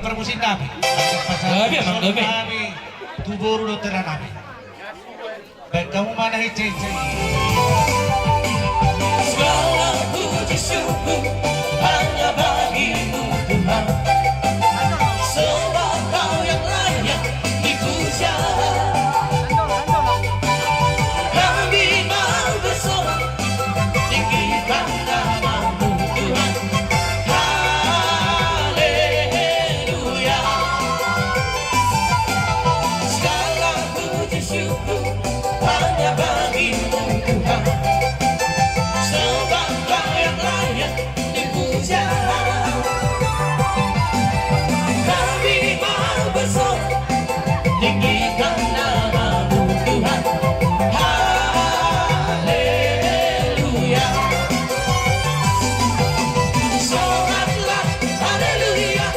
permusin namin. Gabi, Mang Gabi. Kami, tuburo do tira namin. Baik kamu mana hijau? Segala puji syukur hanya bagimu Tuhan, sebab Kau yang layak dipuja. Kami mau bersorak tinggikan namamu Tuhan. Haleluya. Segala puji syukur hanya bagimu Tuhan, sebab Kau yang layak dipuja. Kami mau bersorak tinggikan namamu Tuhan. Haleluya. Soraklah haleluya,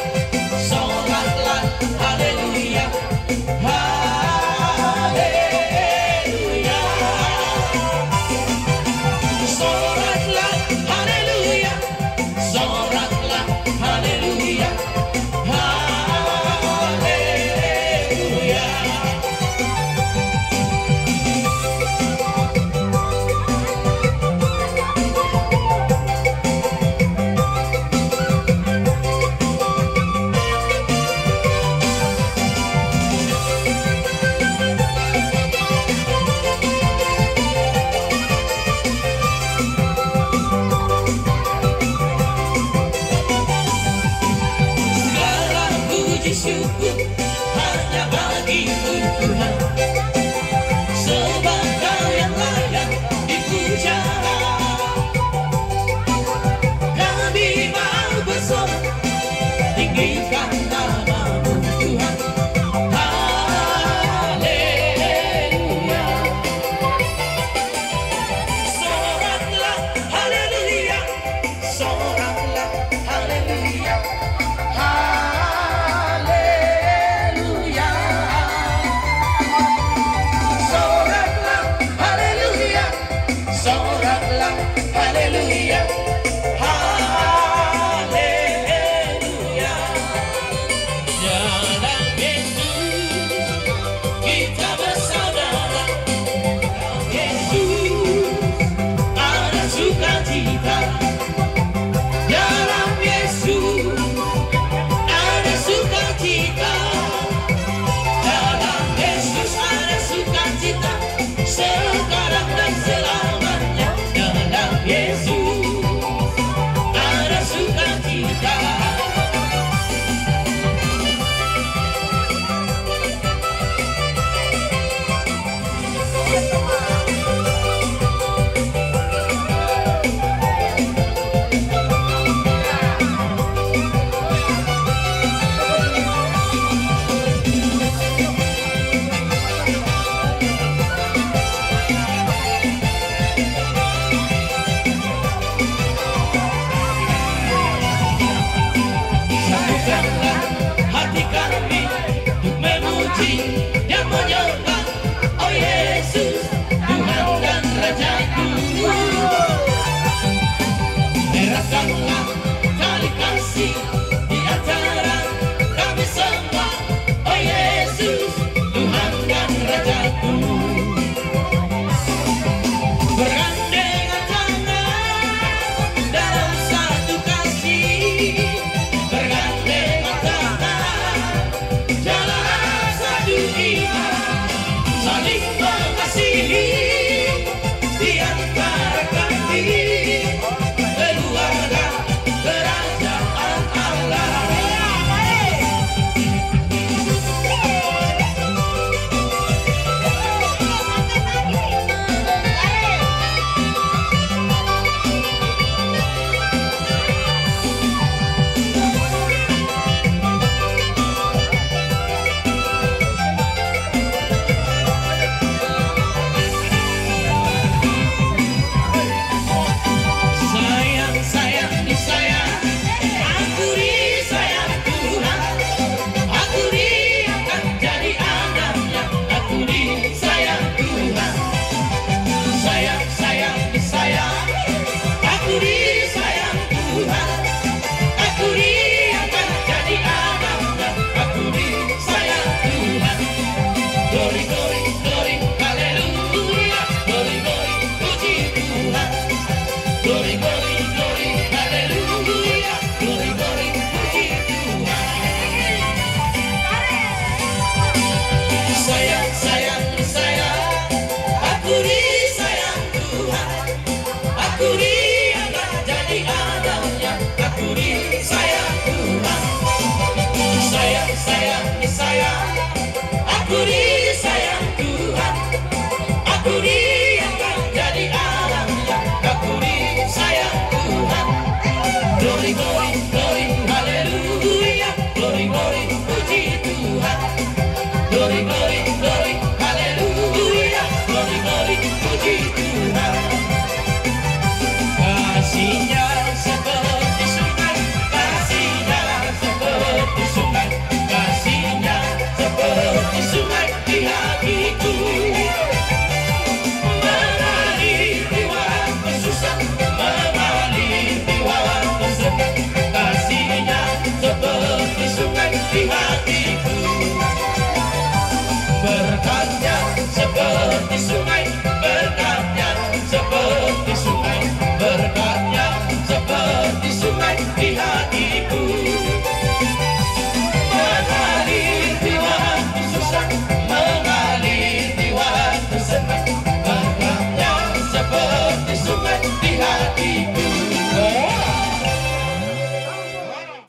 soraklah haleluya, haleluya. Soraklah haleluya, soraklah haleluya, haleluya. Segala puji syukur hanya bagimu Tuhan, sebab Kau yang layak dipuja. Kami mau bersorak tinggikan namamu Tuhan. Haleluya. Soraklah haleluya, soraklah haleluya, haleluya. Aku diangkat jadi anaknya, aku disayang Tuhan. Sayang, sayang, sayang, aku disayang Tuhan. Aku diangkat jadi anaknya, aku disayang Tuhan. Glory, glory, glory, haleluya. Glory, glory, puji Tuhan. Glory, glory, glory, haleluya. Glory, glory, puji Tuhan. Kasihnya seperti sungai, kasihnya seperti sungai, kasihnya seperti sungai di hatiku. Mengalir di waktu susah, mengalir di waktu senang, kasihnya seperti sungai di hatiku. Berkatnya seperti sungai, berkat